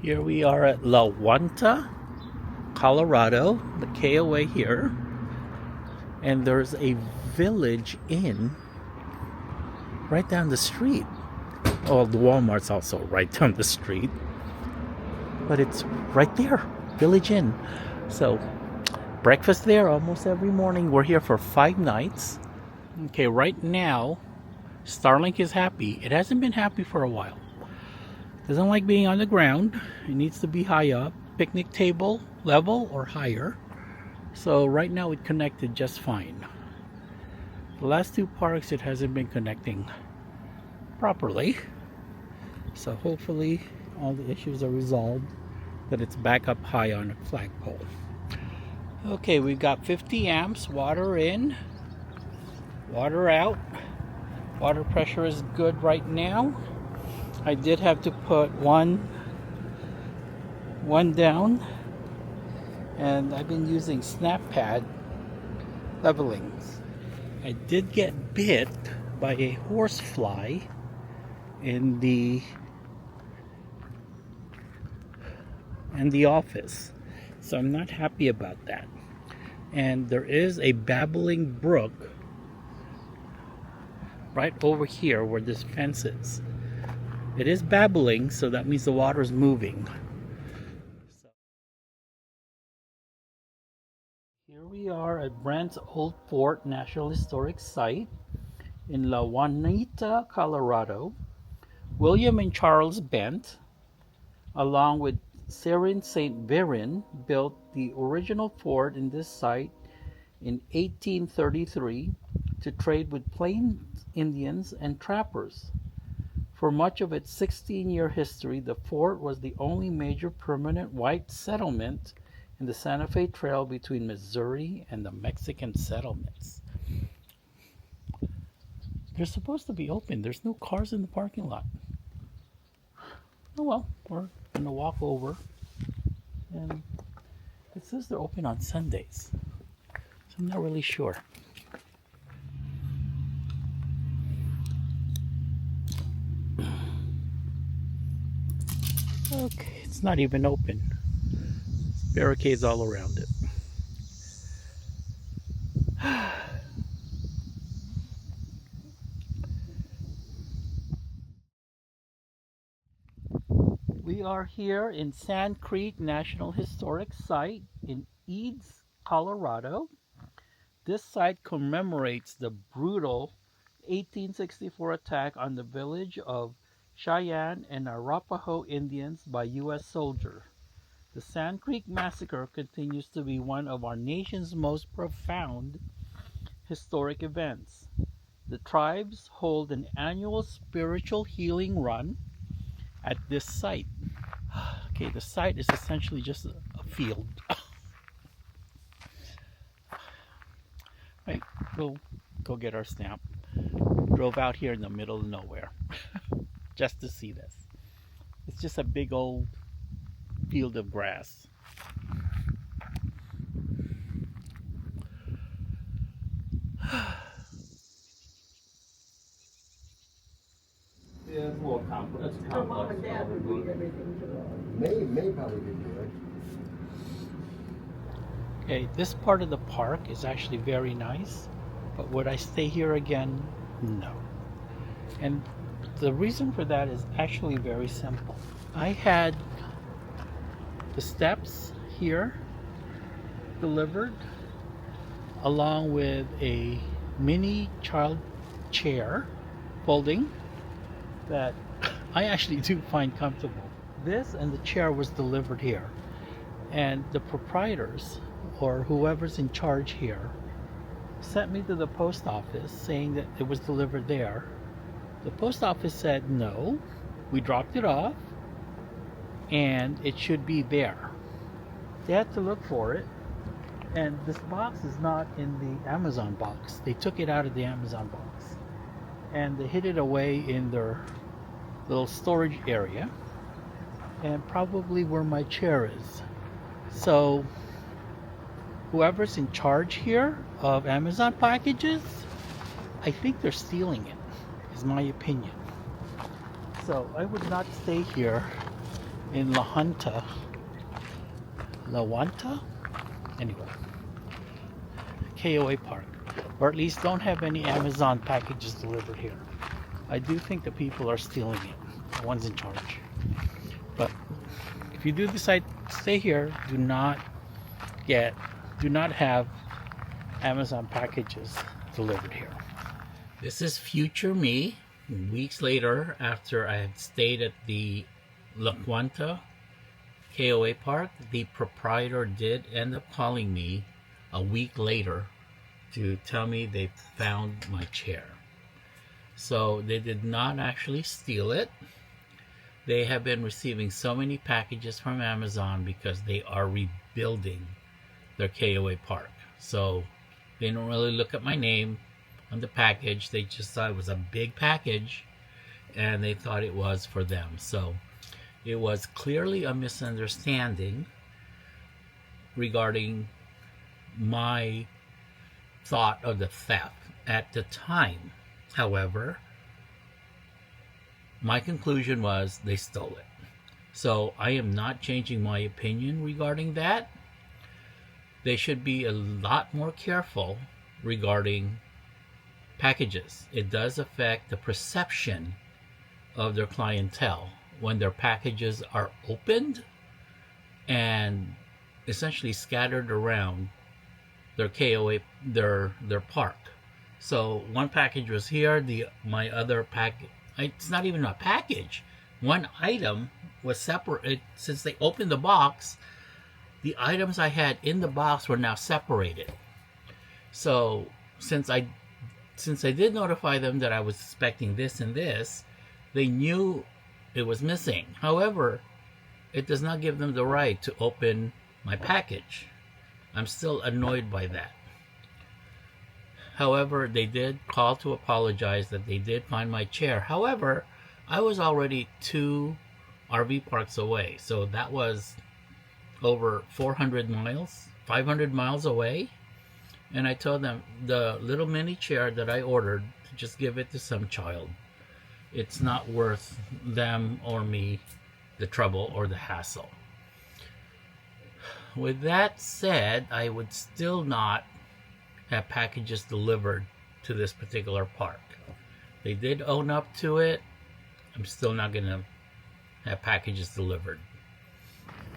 Here we are at La Junta, Colorado, the KOA here. And there's a village inn right down the street. Oh, the Walmart's also right down the street. But it's right there, Village Inn. So, breakfast there almost every morning. We're here for 5 nights. Okay, right now, Starlink is happy. It hasn't been happy for a while. Doesn't like being on the ground. It needs to be high up, picnic table level or higher. So right now it connected just fine. The last 2 parks it hasn't been connecting properly. So hopefully all the issues are resolved, that it's back up high on a flagpole. Okay, we've got 50 amps, water in, water out. Water pressure is good right now. I did have to put one down, and I've been using snap pad levelings. I did get bit by a horsefly in the office, so I'm not happy about that. And there is a babbling brook right over here where this fence is. It is babbling, so that means the water is moving. So, here we are at Brandt's Old Fort National Historic Site in La Junta, Colorado. William and Charles Bent, along with Serin St. Virin, built the original fort in this site in 1833 to trade with Plains Indians and trappers. For much of its 16-year history, the fort was the only major permanent white settlement in the Santa Fe Trail between Missouri and the Mexican settlements. They're supposed to be open. There's no cars in the parking lot. Oh well, we're going to walk over. And it says they're open on Sundays, so I'm not really sure. Okay, it's not even open. Barricades all around it. We are here in Sand Creek National Historic Site in Eads, Colorado. This site commemorates the brutal 1864 attack on the village of Cheyenne and Arapaho Indians by U.S. soldiers. The Sand Creek Massacre continues to be one of our nation's most profound historic events. The tribes hold an annual spiritual healing run at this site. Okay, the site is essentially just a field. Right, we'll go get our stamp. Drove out here in the middle of nowhere just to see this. It's just a big old field of grass. Yeah, it's more complex. Her mom and dad would read everything to her. May probably be good. Okay, this part of the park is actually very nice, but would I stay here again? No. And the reason for that is actually very simple. I had the steps here delivered along with a mini child chair folding that I actually do find comfortable. This and the chair was delivered here, and the proprietors or whoever's in charge here sent me to the post office saying that it was delivered there. The post office said no, we dropped it off and it should be there. They had to look for it, and this box is not in the Amazon box. They took it out of the Amazon box and they hid it away in their little storage area, and probably where my chair is. So whoever's in charge here of Amazon packages, I think they're stealing it, is my opinion. So I would not stay here in La Junta, anyway, KOA Park, or at least don't have any Amazon packages delivered here. I do think the people are stealing it, the ones in charge. But if you do decide to stay here, do not have Amazon packages delivered here. This is future me, weeks later after I had stayed at the La Junta KOA Park. The proprietor did end up calling me a week later to tell me they found my chair. So they did not actually steal it. They have been receiving so many packages from Amazon because they are rebuilding their KOA Park. So they don't really look at my name on the package. They just thought it was a big package and they thought it was for them. So it was clearly a misunderstanding regarding my thought of the theft at the time. However, my conclusion was they stole it. So I am not changing my opinion regarding that. They should be a lot more careful regarding packages. It does affect the perception of their clientele when their packages are opened and essentially scattered around their KOA, their park. So one package was here, my other package, it's not even a package. One item was separate. Since they opened the box, the items I had in the box were now separated. So since I did notify them that I was expecting this and this, they knew it was missing. However, it does not give them the right to open my package. I'm still annoyed by that. However, they did call to apologize that they did find my chair. However, I was already 2 RV parks away. So that was over 400 miles, 500 miles away. And I told them the little mini chair that I ordered, to just give it to some child. It's not worth them or me the trouble or the hassle. With that said, I would still not have packages delivered to this particular park. They did own up to it. I'm still not going to have packages delivered.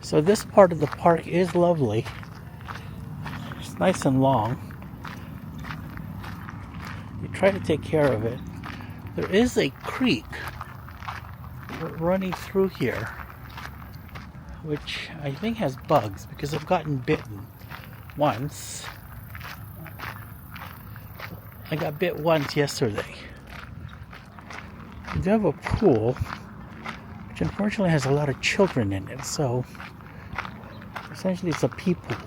So this part of the park is lovely. It's nice and long. You try to take care of it. There is a creek running through here, which I think has bugs because I've gotten bitten once. I got bit once yesterday. We do have a pool, which unfortunately has a lot of children in it, so essentially it's a pee pool.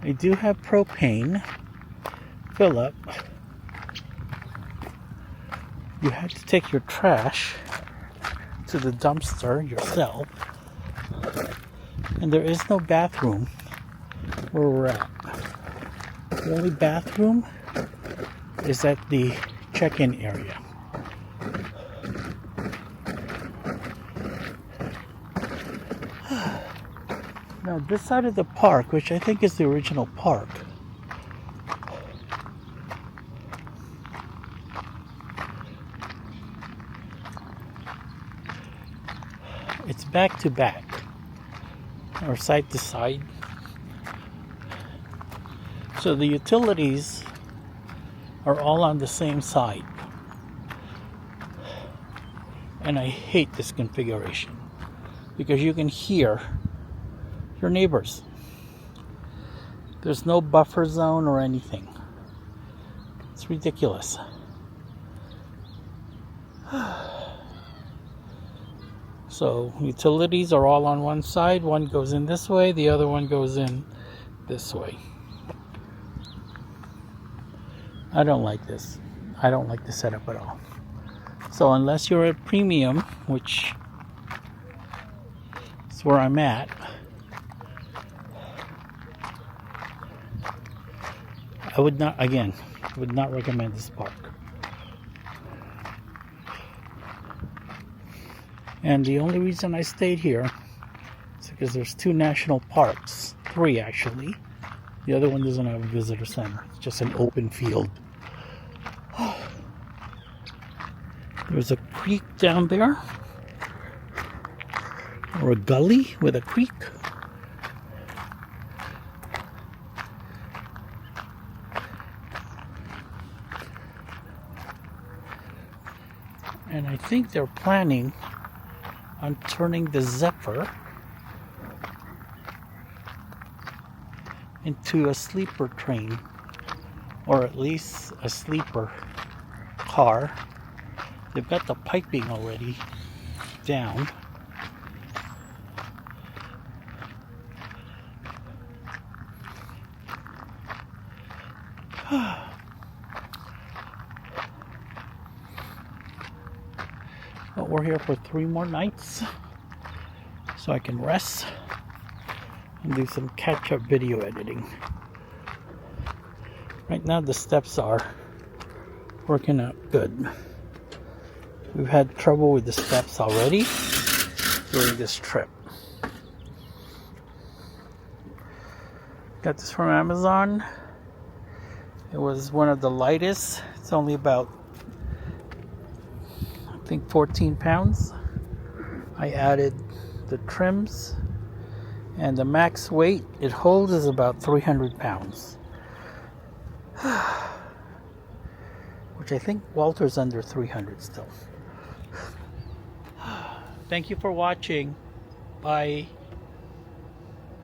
I do have propane fill up. You have to take your trash to the dumpster yourself, and there is no bathroom where we're at. The only bathroom is at the check-in area. Now this side of the park, which I think is the original park, it's back to back or side to side. So the utilities are all on the same side. And I hate this configuration because you can hear your neighbors. There's no buffer zone or anything. It's ridiculous. So utilities are all on one side. One goes in this way, the other one goes in this way. I don't like this. I don't like the setup at all. So unless you're at premium, which is where I'm at, I would not, again, would not recommend this park. And the only reason I stayed here is because there's 2 national parks, 3 actually. The other one doesn't have a visitor center. It's just an open field. There's a creek down there, or a gully with a creek. And I think they're planning on turning the Zephyr into a sleeper train, or at least a sleeper car. They've got the piping already down. But we're here for 3 more nights, so I can rest and do some catch-up video editing. Right now the steps are working out good. We've had trouble with the steps already during this trip. Got this from Amazon. It was one of the lightest. It's only about, I think, 14 pounds. I added the trims, and the max weight it holds is about 300 pounds. Which I think Walter's under 300 still. Thank you for watching. Bye.